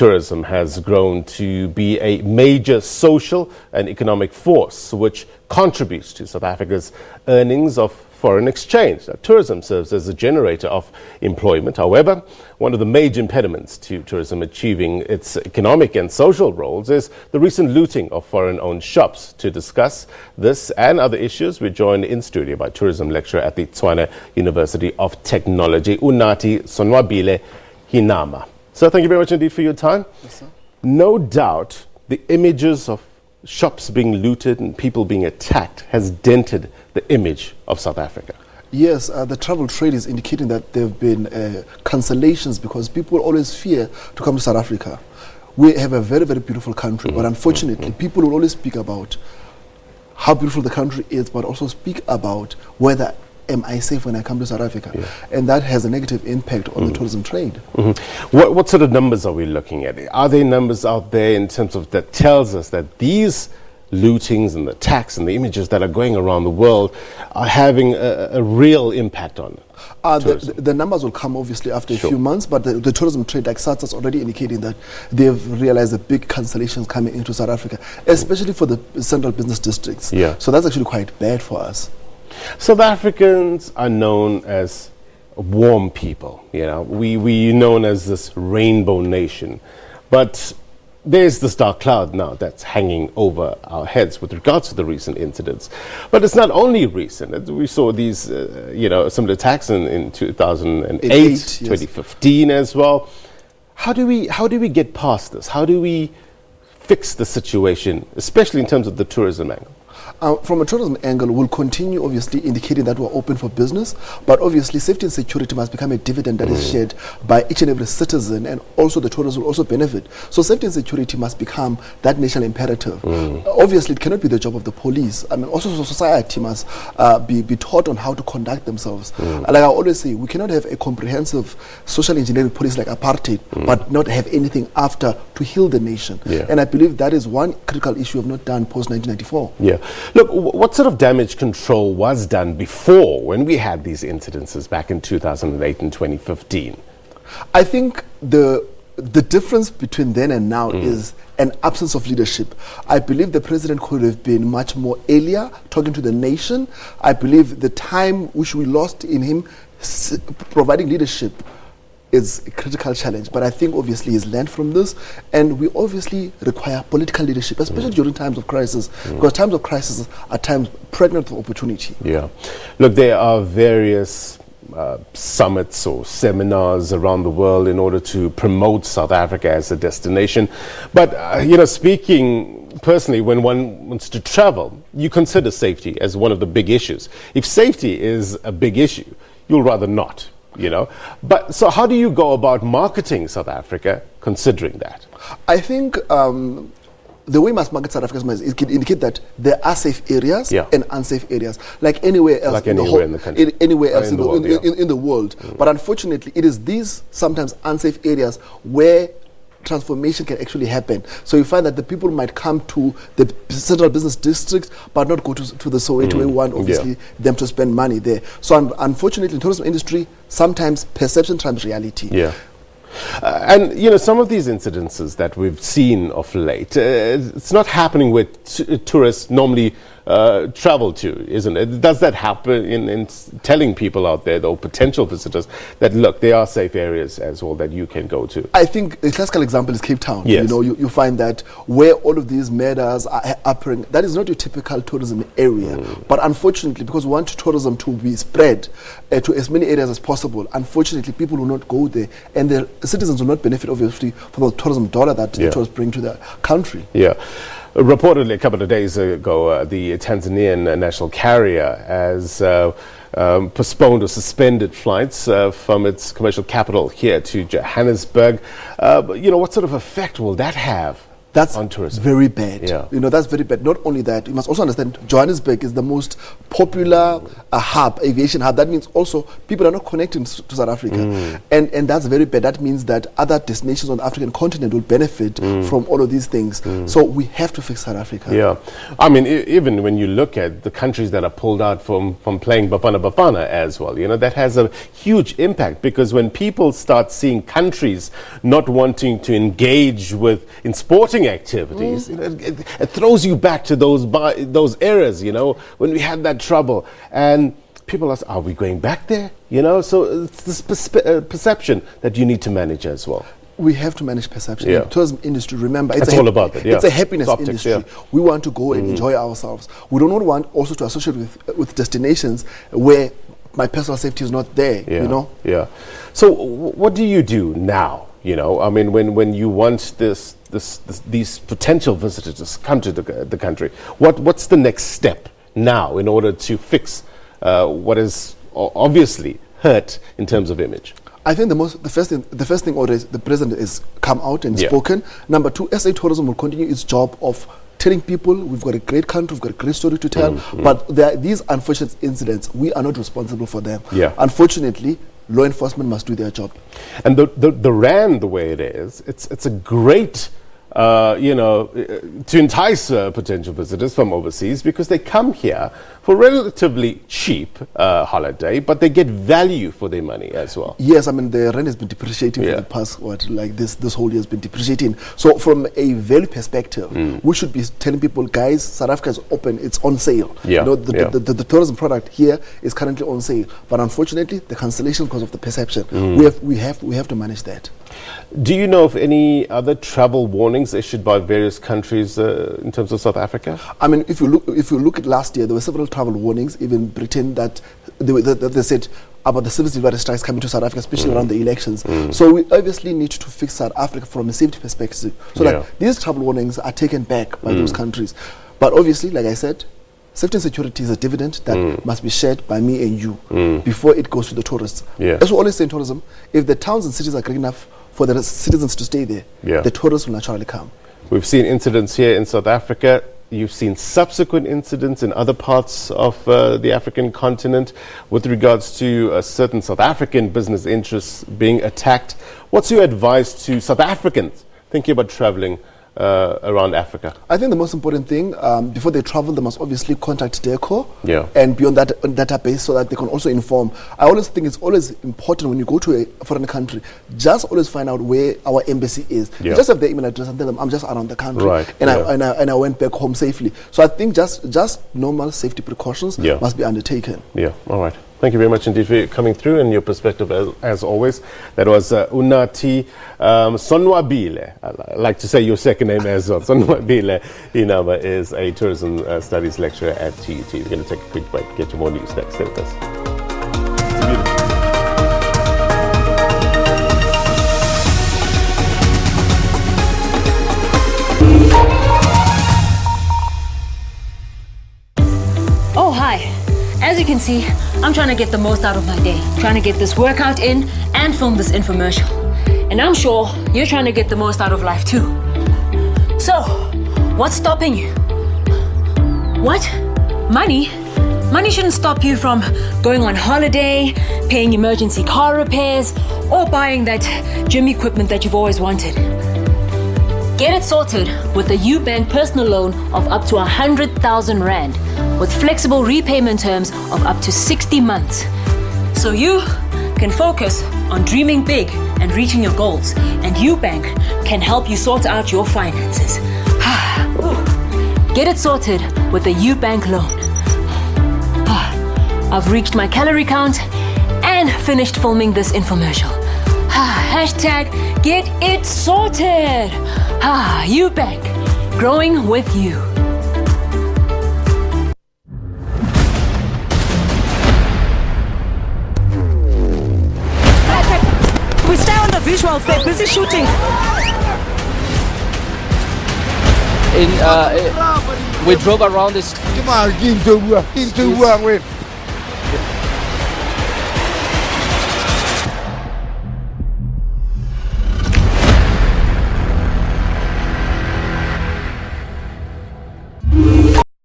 Tourism has grown to be a major social and economic force which contributes to South Africa's earnings of foreign exchange. Now, tourism serves as a generator of employment. However, one of the major impediments to tourism achieving its economic and social roles is the recent looting of foreign-owned shops. To discuss this and other issues, we're joined in studio by tourism lecturer at the Tshwane University of Technology, Unathi Sonwabile Henama. So thank you very much indeed for your time. Yes, sir. No doubt the images of shops being looted and people being attacked has dented the image of South Africa. Yes, the travel trade is indicating that there have been cancellations because people always fear to come to South Africa. We have a very, very beautiful country, but unfortunately, people will always speak about how beautiful the country is, but also speak about whether am I safe when I come to South Africa? Yeah. And that has a negative impact on the tourism trade. What sort of numbers are we looking at? Are there numbers out there in terms of that tells us that these lootings and the attacks and the images that are going around the world are having a real impact on the numbers will come obviously after a few months, but the tourism trade, like SABC, is already indicating that they've realized the big cancellations coming into South Africa, especially for the central business districts. Yeah. So that's actually quite bad for us. South Africans are known as warm people. You know, we known as this rainbow nation, but there's this dark cloud now that's hanging over our heads with regards to the recent incidents. But it's not only recent. We saw these, some attacks in 2008, 2015 as well. How do we get past this? How do we fix the situation, especially in terms of the tourism angle? From a tourism angle, we'll continue obviously indicating that we're open for business, but obviously safety and security must become a dividend that is shared by each and every citizen, and also the tourists will also benefit. So safety and security must become that national imperative. Obviously, it cannot be the job of the police. I mean, also society must be taught on how to conduct themselves. Like I always say, we cannot have a comprehensive social engineering policy like apartheid, but not have anything after to heal the nation. Yeah. And I believe that is one critical issue we have not done post-1994. Yeah. Look, what sort of damage control was done before when we had these incidences back in 2008 and 2015? I think the difference between then and now is an absence of leadership. I believe the president could have been much more earlier talking to the nation. I believe the time which we lost in him providing leadership is a critical challenge, but I think obviously he's learned from this, and we obviously require political leadership, especially during times of crisis, because times of crisis are times pregnant with opportunity. Yeah. Look, there are various summits or seminars around the world in order to promote South Africa as a destination, but speaking personally, when one wants to travel, you consider safety as one of the big issues. If safety is a big issue, you'll rather not. But so how do you go about marketing South Africa considering that? I think the way we must market South Africa is to indicate that there are safe areas and unsafe areas, like anywhere else, in the country, anywhere else in the world. But unfortunately, it is these sometimes unsafe areas where transformation can actually happen. So you find that the people might come to the central business districts but not go to the Soweto where we want obviously them to spend money there. So unfortunately in the tourism industry, sometimes perception trumps reality. Yeah. And some of these incidences that we've seen of late, it's not happening where tourists normally travel to, isn't it? Does that happen in telling people out there, though, potential visitors, that look, there are safe areas as well that you can go to? I think a classical example is Cape Town. Yes. You find that where all of these murders are happening, that is not your typical tourism area. But unfortunately, because we want tourism to be spread to as many areas as possible, unfortunately, people will not go there, and the citizens will not benefit, obviously, from the tourism dollar that the tourists bring to the country. Yeah. Reportedly, a couple of days ago, the Tanzanian national carrier has postponed or suspended flights from its commercial capital here to Johannesburg. What sort of effect will that have That's on tourism. very bad. Yeah. That's very bad. Not only that, you must also understand Johannesburg is the most popular aviation hub. That means also people are not connecting to South Africa. And that's very bad. That means that other destinations on the African continent will benefit from all of these things. So we have to fix South Africa. Yeah. I mean, even when you look at the countries that are pulled out from playing Bafana as well, that has a huge impact, because when people start seeing countries not wanting to engage in sporting activities, it throws you back to those eras, when we had that trouble, and people ask, are we going back there? So it's this perception that you need to manage as well. We have to manage perception. Yeah. The tourism industry, remember, it's all about that. Yeah. It's a happiness optics, industry. Yeah. We want to go and enjoy ourselves. We do not want also to associate with destinations where my personal safety is not there. Yeah. Yeah. So what do you do now? I mean, when you want these potential visitors to come to the country, what's the next step now in order to fix what is obviously hurt in terms of image? I think the first thing already the president has come out and spoken. Number two, SA Tourism will continue its job of telling people we've got a great country, we've got a great story to tell, but there are these unfortunate incidents. We are not responsible for them. Yeah. Unfortunately, law enforcement must do their job. And the RAND, the way it is, it's a great to entice potential visitors from overseas, because they come here for relatively cheap holiday, but they get value for their money as well. Yes, I mean, the rand has been depreciating for the past, this whole year has been depreciating. So from a value perspective, we should be telling people, guys, South Africa is open, it's on sale. Yeah. The tourism product here is currently on sale, but unfortunately, the cancellation because of the perception, we have to manage that. Do you know of any other travel warnings issued by various countries in terms of South Africa? I mean, if you look at last year, there were several travel warnings, even Britain, that they said about the civil divided strikes coming to South Africa, especially around the elections. So we obviously need to fix South Africa from a safety perspective, so that these travel warnings are taken back by those countries. But obviously, like I said, safety and security is a dividend that must be shared by me and you before it goes to the tourists. As we always say in tourism, if the towns and cities are great enough for the citizens to stay there, the tourists will naturally come. We've seen incidents here in South Africa. You've seen subsequent incidents in other parts of the African continent with regards to certain South African business interests being attacked. What's your advice to South Africans thinking about traveling around Africa? I think the most important thing, before they travel, they must obviously contact DERCO and be on that database so that they can also inform. I always think it's always important when you go to a foreign country, just always find out where our embassy is. You just have their email address and tell them, I'm just around the country, and I went back home safely. So I think just normal safety precautions must be undertaken. Yeah, all right. Thank you very much indeed for coming through and your perspective as always. That was Unathi Sonwabile. I like to say your second name as well. Sonwabile Henama is a tourism studies lecturer at TUT. We're going to take a quick break. Get to more news next. Stay with us. Oh, hi. As you can see, I'm trying to get the most out of my day, trying to get this workout in and film this infomercial. And I'm sure you're trying to get the most out of life too. So, what's stopping you? What? Money? Money shouldn't stop you from going on holiday, paying emergency car repairs, or buying that gym equipment that you've always wanted. Get it sorted with a Ubank personal loan of up to 100,000 Rand with flexible repayment terms of up to 60 months. So you can focus on dreaming big and reaching your goals, and Ubank can help you sort out your finances. Get it sorted with a Ubank loan. I've reached my calorie count and finished filming this infomercial. Hashtag get it sorted. Ubank, growing with you. We stay on the visuals, they're busy shooting. We drove around this.